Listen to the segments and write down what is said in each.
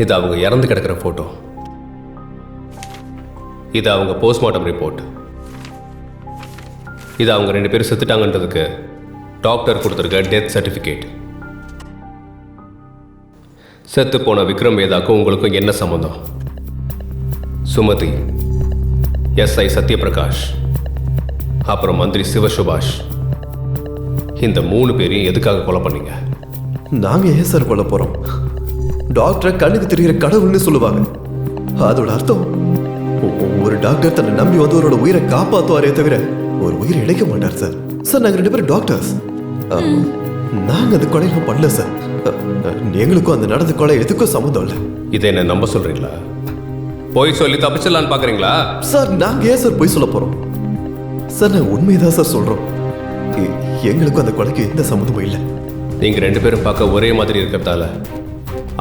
இது அவங்க இறந்து கிடக்கிற ஃபோட்டோ. இது அவங்க போஸ்ட்மார்ட்டம் ரிப்போர்ட். இது அவங்க 2 பேரும் செத்துட்டாங்கன்றதுக்கு டாக்டர் கொடுத்துருக்க டெத் சர்டிஃபிகேட். செத்து போன விக்ரம் வேதாக்கும் உங்களுக்கும் என்ன சம்மந்தம்? சுமதி, எஸ்ஐ சத்யபிரகாஷ், அப்புறம் மந்திரி சிவசுபாஷ், இந்த 3 பேரையும் எதுக்காக கொலை பண்ணீங்க? நாங்க ஏன் சார் கொல்ல போறோம்? டாக்டரை கண்ணுக்கு தெரிகிற கடவுள்னு சொல்லுவாங்க. அதோட அர்த்தம் ஒரு டாக்டர் தன்னை நம்பி வந்தவரோட உயிரை காப்பாத்துவாரே தவிர ஒரு உயிரை இழைக்க மாட்டார் சார். சார் நாங்க 2 பேரும் டாக்டர்ஸ். நாங்க அந்த கொலையெல்லாம் பண்ணல சார். எங்களுக்கும் அந்த நடந்த கொலை எதுக்கும் சம்மந்தம் இல்லை. இதை என்ன நம்ப சொல்றீங்களா? போய் சொல்லி தப்பிச்சிடலான்னு பாக்குறீங்களா? சார் நாங்க ஏன் சார் போய் சொல்ல போறோம்? சார் நான் உண்மைதான் சார் சொல்றோம். எங்களுக்கும் அந்த கொலைக்கு எந்த சம்மந்தமும் இல்லை. நீங்க 2 பேரும் பார்க்க ஒரே மாதிரி இருக்கிறதால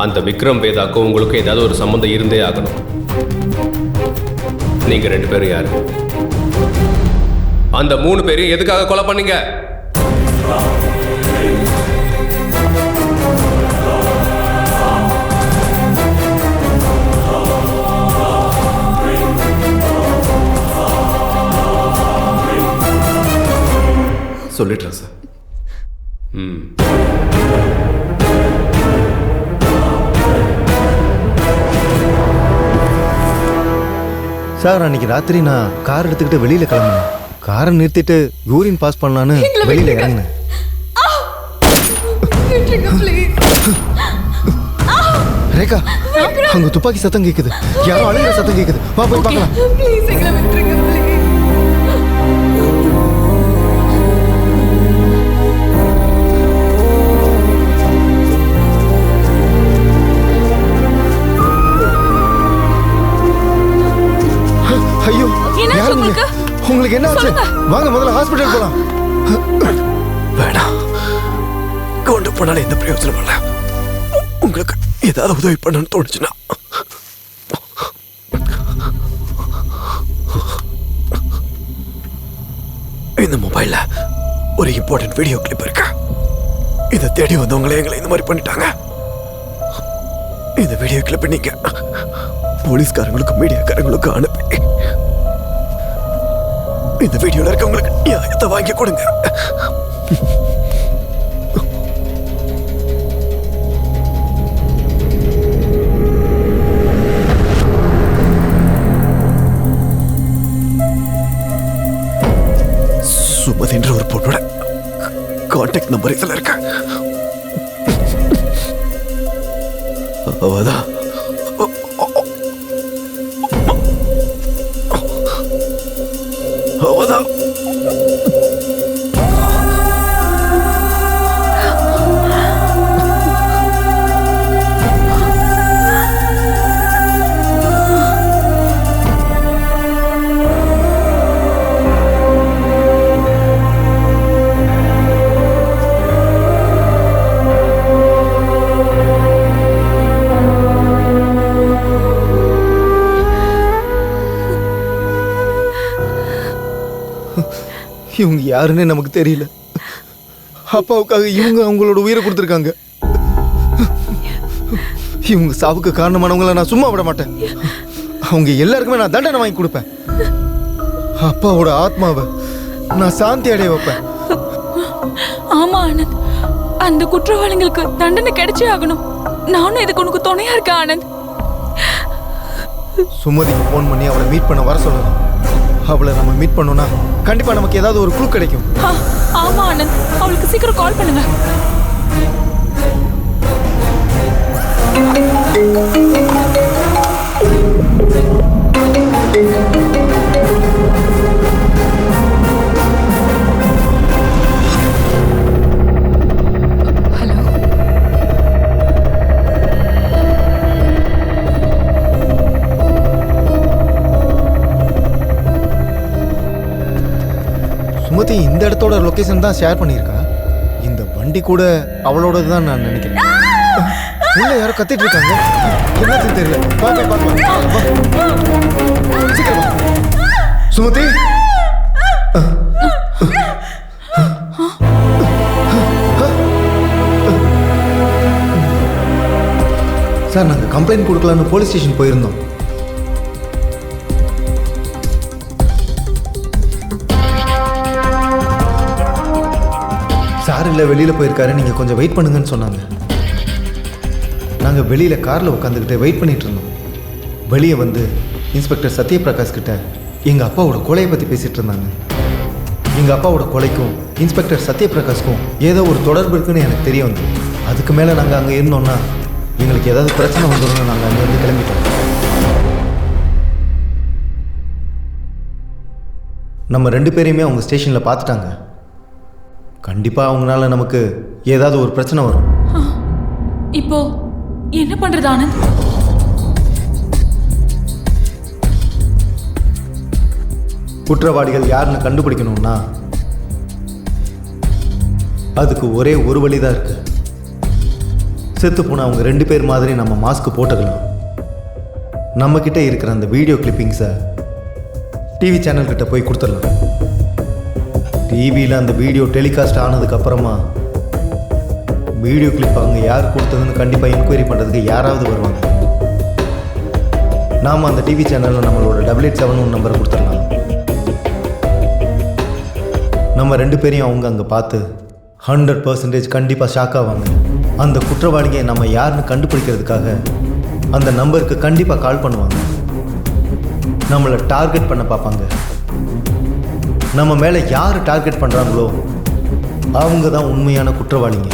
அந்த விக்ரம் வேதாக்கும் உங்களுக்கு ஏதாவது ஒரு சம்மந்தம் இருந்தே ஆகணும். நீங்க 2 பேரும் யாரு? அந்த 3 பேரையும் எதுக்காக கொலை பண்ணீங்க? சொல்லிடுறேன் சார். சார், அன்னைக்கு ராத்திரி நான் கார் எடுத்துக்கிட்டு வெளியில கிளம்பினேன். காரை நிறுத்திட்டு யூரின் பாஸ் பண்ணலான்னு வெளியில இறங்கினேன். ரேகா, அங்க துப்பாக்கி சத்தம் கேக்குது. யாரோ அழுகிற சத்தம் கேக்குது. வா போய் பார்க்கலாம். ஐயோ, உங்களுக்கு என்ன ஆச்சு? வாங்க முதல்ல ஹாஸ்பிடல் போலாம். வேணாம், கொண்டு போனாலும் எந்த பிரயோஜனம் இல்லை. உங்களுக்கு ஏதாவது உதவி பண்ணணும்னு தோணுச்சுன்னா இந்த மொபைல்ல ஒரு இம்பார்ட்டன்ட் வீடியோ கிளிப் இருக்கு. இதை தேடி வந்தவங்களே எங்களை இந்த மாதிரி பண்ணிட்டாங்க. இந்த வீடியோ கிளிப் நீங்க போலீஸ்காரங்களுக்கும் மீடியாக்காரங்களுக்கும் அனுப்பி இந்த வீடியோல இருக்கவங்களுக்கு நியாயத்தை வாங்கி கொடுங்க. சுமதின்ற ஒரு பொண்ணோட கான்டாக்ட் நம்பர் இதுல இருக்க. அவதான் அவதான் இவங்க யாருன்னு நமக்கு தெரியல. அப்பாவுக்காக இவங்க அவங்களோட உயிரை கொடுத்துருக்காங்க. இவங்க சாவுக்கு காரணமானவங்களை நான் சும்மா விட மாட்டேன். அவங்க எல்லாருக்குமே நான் தண்டனை வாங்கி கொடுப்பேன். அப்பாவோட ஆத்மாவை நான் சாந்தி அடைய வைப்பேன். ஆமா ஆனந்த், அந்த குற்றவாளிகளுக்கு தண்டனை கிடைச்சே ஆகணும். நானும் இதுக்கு உனக்கு துணையா இருக்கேன் ஆனந்த். சுமதிக்கு ஃபோன் பண்ணி அவளை மீட் பண்ண வர சொல்லலாம். அவளை நம்ம மீட் பண்ணோம்னா கண்டிப்பா நமக்கு ஏதாவது ஒரு க்ளூ கிடைக்கும். ஆமா ஆனந்த், அவளுக்கு சீக்கிரம் கால் பண்ணுங்க. சுமதி இந்த இடத்தோட லொகேஷன் தான் ஷேர் பண்ணியிருக்கா. இந்த வண்டி கூட அவளோடது தான் நான் நினைக்கிறேன். உள்ள யாரோ கத்திட்டு இருக்காங்க. என்னன்னு தெரியல. பாப்பா பாப்பா சீக்கிரம் வா. சுமதி, சார் நாங்கள் கம்ப்ளைண்ட் கொடுக்கலான்னு போலீஸ் ஸ்டேஷன் போயிருந்தோம். சார் இல்லை வெளியில் போயிருக்காரு, நீங்கள் கொஞ்சம் வெயிட் பண்ணுங்கன்னு சொன்னாங்க. நாங்கள் வெளியில் காரில் உட்காந்துக்கிட்டு வெயிட் பண்ணிகிட்டு இருந்தோம். வெளியே வந்து இன்ஸ்பெக்டர் சத்யபிரகாஷ் கிட்ட எங்கள் அப்பாவோட கொலையை பற்றி பேசிகிட்டு இருந்தாங்க. எங்கள் அப்பாவோட கொலைக்கும் இன்ஸ்பெக்டர் சத்யபிரகாஷ்க்கும் ஏதோ ஒரு தொடர்பு இருக்குன்னு எனக்கு தெரிய வந்து, அதுக்கு மேலே நாங்கள் அங்கே இருந்தோம்னா எங்களுக்கு ஏதாவது பிரச்சனை வந்துடும்னு நாங்கள் அங்கேருந்து கிளம்பிட்டோம். நம்ம 2 பேரையுமே அவங்க ஸ்டேஷனில் பார்த்துட்டாங்க. கண்டிப்பாக அவங்களால நமக்கு ஏதாவது ஒரு பிரச்சனை வரும். இப்போ என்ன பண்றது ஆனந்த்? குற்றவாளிகள் யாருன்னு கண்டுபிடிக்கணும்னா அதுக்கு ஒரே ஒரு வழிதான் இருக்கு. செத்து போன அவங்க 2 பேர் மாதிரி நம்ம மாஸ்க் போட்டுக்கலாம். நம்ம கிட்ட இருக்கிற அந்த வீடியோ கிளிப்பிங்ஸை டிவி சேனல் கிட்ட போய் கொடுத்துடலாம். டிவியில் அந்த வீடியோ டெலிகாஸ்ட் ஆனதுக்கு அப்புறமா வீடியோ கிளிப் அவங்க யார் கொடுத்ததுன்னு கண்டிப்பாக என்கொயரி பண்ணுறதுக்கு யாராவது வருவாங்க. நாம் அந்த டிவி சேனலில் நம்மளோட 8871 நம்பரை கொடுத்துடலாம். நம்ம 2 பேரையும் அவங்க அங்கே பார்த்து 100% கண்டிப்பாக ஷாக் ஆவாங்க. அந்த குற்றவாளிங்க நம்ம யாருன்னு கண்டுபிடிக்கிறதுக்காக அந்த நம்பருக்கு கண்டிப்பாக கால் பண்ணுவாங்க. நம்மளை டார்கெட் பண்ண பார்ப்பாங்க. நம்ம மேலே யார் டார்கெட் பண்ணுறாங்களோ அவங்க தான் உண்மையான குற்றவாளிங்க.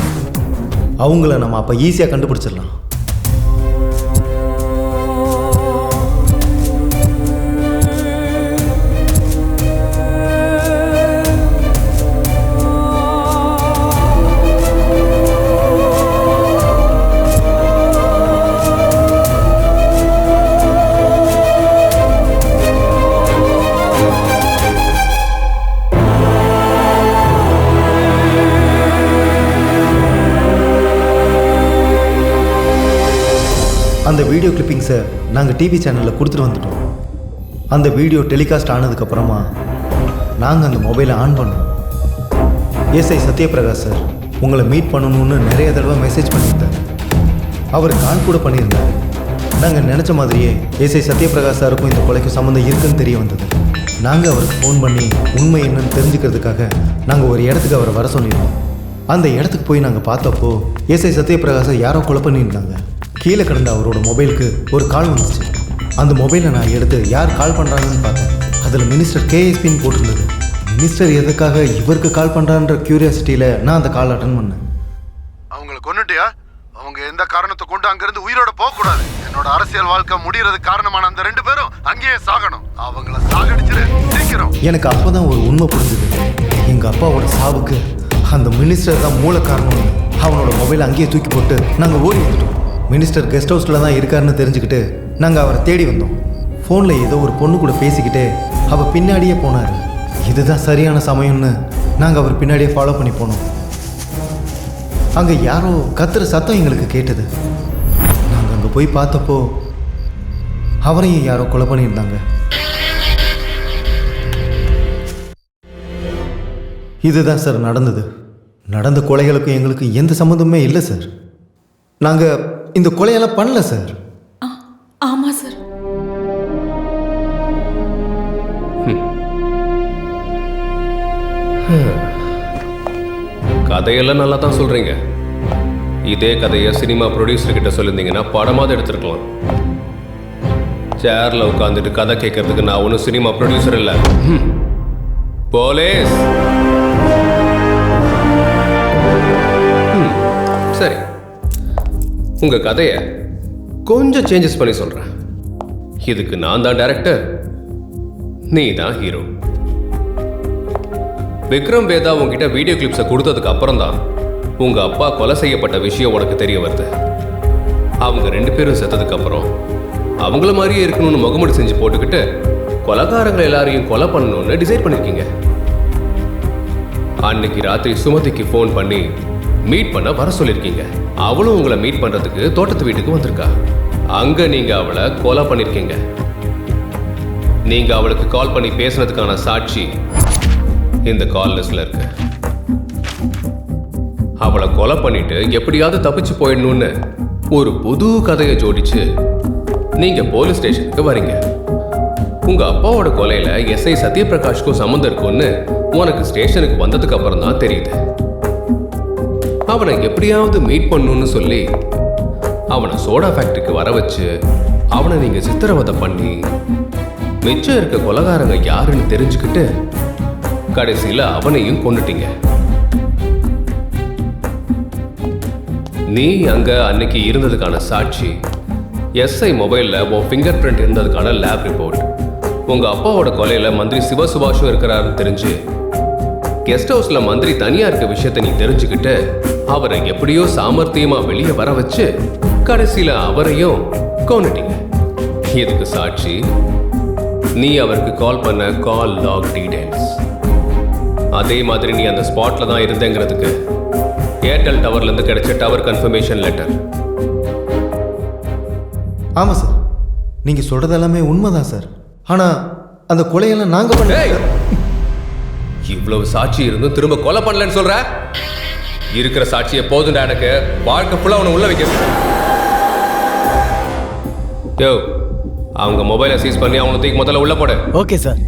அவங்கள நம்ம அப்போ ஈஸியாக கண்டுபிடிச்சிடலாம். அந்த வீடியோ கிளிப்பிங்ஸை நாங்கள் டிவி சேனலில் கொடுத்துட்டு வந்துட்டோம். அந்த வீடியோ டெலிகாஸ்ட் ஆனதுக்கப்புறமா நாங்கள் அந்த மொபைலை ஆன் பண்ணோம். எஸ்ஐ சத்யபிரகாஷ் சார் உங்களை மீட் பண்ணணும்னு நிறைய தடவை மெசேஜ் பண்ணியிருந்தார். அவர் கால் கூட பண்ணியிருந்தார். நாங்கள் நினச்ச மாதிரியே எஸ்ஐ சத்யபிரகாஷ் சாருக்கும் இந்த கொலைக்கும் சம்மந்தம் இருக்குன்னு தெரிய வந்தது. நாங்கள் அவருக்கு ஃபோன் பண்ணி உண்மை என்னன்னு தெரிஞ்சுக்கிறதுக்காக நாங்கள் ஒரு இடத்துக்கு அவரை வர சொல்லியிருந்தோம். அந்த இடத்துக்கு போய் நாங்கள் பார்த்தப்போ எஸ்ஐ சத்யபிரகாஷை யாரோ கொலை பண்ணியிருந்தாங்க. கீழே கிடந்த அவரோட மொபைலுக்கு ஒரு கால் வந்துச்சு. அந்த மொபைலை நான் எடுத்து யார் கால் பண்ணுறாங்கன்னு பார்த்தேன். அதில் மினிஸ்டர் கேஎஸ்பின்னு போட்டிருந்தது. மினிஸ்டர் எதுக்காக இவருக்கு கால் பண்ணுறான்ற க்யூரியாசிட்டியில் நான் அந்த கால் அட்டன் பண்ணேன். அவங்களை கொன்னுட்டியா? அவங்க எந்த காரணத்தை கொண்டு அங்கிருந்து உயிரோட போகக்கூடாது. என்னோட அரசியல் வாழ்க்கை முடியறதுக்கு காரணமான அந்த 2 பேரும் அங்கேயே சாகணும். அவங்கள சாகடிச்சிரு சீக்கிரம். எனக்கு அப்போ தான் ஒரு உண்மை புரிஞ்சுது. எங்கள் அப்பாவோட சாவுக்கு அந்த மினிஸ்டர் தான் மூல காரணம்னு. அவனோட மொபைலை அங்கேயே தூக்கி போட்டு நாங்கள் ஓடி வந்துட்டோம். மினிஸ்டர் கெஸ்ட் ஹவுஸில் தான் இருக்காருன்னு தெரிஞ்சுக்கிட்டு நாங்கள் அவரை தேடி வந்தோம். ஃபோனில் ஏதோ ஒரு பொண்ணு கூட பேசிக்கிட்டே அவள் பின்னாடியே போனார். இதுதான் சரியான சமயம்னு நாங்கள் அவர் பின்னாடியே ஃபாலோ பண்ணி போனோம். அங்கே யாரோ கத்துற சத்தம் எங்களுக்கு கேட்டது. நாங்கள் அங்கே போய் பார்த்தப்போ அவரையும் யாரோ கொலை பண்ணியிருந்தாங்க. இதுதான் சார் நடந்தது. நடந்த கொலைகளுக்கும் எங்களுக்கு எந்த சம்மந்தமே இல்லை சார். நாங்கள் இந்த கொலையெல்லாம் பண்ணல சார். ஆமா சார். கதையெல்லாம் நல்லா தான் சொல்றீங்க. இதே கதையை சினிமா ப்ரொடியூசர் கிட்ட சொல்லியிருந்தீங்கன்னா படமாவது எடுத்துருக்கலாம். சேர்ல உட்காந்துட்டு கதை கேட்கறதுக்கு நான் ஒன்றும் சினிமா ப்ரொடியூசர் இல்லை. போலீஸ். சரி, உங்க கதையை கொஞ்சம் சேஞ்சஸ் பண்ணி சொல்றேன். இதுக்கு நான் தான் டைரக்டர், நீ தான் ஹீரோ. விக்ரம் வேதா உங்ககிட்ட வீடியோ கிளிப்ஸை கொடுத்ததுக்கு அப்புறம் தான் உங்க அப்பா கொலை செய்யப்பட்ட விஷயம் உனக்கு தெரிய வருது. அவங்க 2 பேரும் செத்ததுக்கு அப்புறம் அவங்கள மாதிரியே இருக்கணும்னு முகமூடி செஞ்சு போட்டுக்கிட்டு கொலைகாரங்களை எல்லாரையும் கொலை பண்ணணும்னு டிசைட் பண்ணிருக்கீங்க. அன்னைக்கு ராத்திரி சுமதிக்கு ஃபோன் பண்ணி மீட் பண்ண வர சொல்லியிருக்கீங்க. அவளும் உங்களை மீட் பண்றதுக்கு தோட்டத்து வீட்டுக்கு வந்திருக்கா. அங்க நீங்க அவளை கொலை பண்ணிருக்கீங்க. நீங்க அவளுக்கு கால் பண்ணி பேசினதுக்கான சாட்சி இந்த கால் லிஸ்ட்ல இருக்கு. அவளை கொலை பண்ணிட்டு எப்படியாவது தப்பிச்சு போயிடணும்னு ஒரு புது கதையை ஜோடிச்சு நீங்க போலீஸ் ஸ்டேஷனுக்கு வரீங்க. உங்க அப்பாவோட கொலையில எஸ்ஐ சத்யபிரகாஷ்க்கும் சம்மந்தம் இருக்குன்னு உனக்கு ஸ்டேஷனுக்கு வந்ததுக்கு அப்புறம் தான் தெரியுது. அவனை எப்படியாவது மீட் பண்ணணும்னு சொல்லி அவனை சோடா ஃபேக்டரிக்கு வர வச்சு அவனை நீங்க சித்திரவதை பண்ணி மிச்சம் இருக்க கொலைகாரங்க யாருன்னு தெரிஞ்சுக்கிட்டு கடைசியில அவனையும் கொன்னுட்டீங்க. நீ அங்க அன்னைக்கு இருந்ததுக்கான சாட்சி, எஸ்ஐ மொபைல்ல உன் ஃபிங்கர் பிரிண்ட் இருந்ததுக்கான லேப் ரிப்போர்ட், உங்க அப்பாவோட கொலையில மந்திரி சிவசுபாஷும் இருக்கிறாருன்னு தெரிஞ்சு கெஸ்ட் ஹவுஸ்ல மந்திரி தனியா இருக்க விஷயத்தை நீ தெரிஞ்சுக்கிட்டு அவரை எப்படியோ சாமர்த்தியமா வெளியே வர வச்சு கடைசியில அவரையும் கொன்னுட்டீங்க. இதுக்கு சாட்சி நீ அவருக்கு கால் பண்ண கால் லாக் டீடைல்ஸ். அதே மாதிரி நீ அந்த ஸ்பாட்ல தான் இருந்தேங்கிறதுக்கு ஏர்டெல் டவர்ல இருந்து கிடைச்ச டவர் கன்ஃபர்மேஷன் லெட்டர். ஆமாம் சார், நீங்கள் சொல்கிறது எல்லாமே உண்மைதான் சார். ஆனால் அந்த கொலையெல்லாம் நாங்கள் பண்ண இவ்வளவு சாட்சி இருந்தும் திரும்ப கொலை பண்ணலன்னு சொல்ற? இருக்கிற சாட்சியை போதுண்டா, எனக்கு வாழ்க்கை ஃபுல்லா அவனை உள்ள வைக்க. யோ, அவங்க மொபைலை சீஸ் பண்ணி அவனை தூக்கி முதல்ல உள்ள போடு. Okay sir.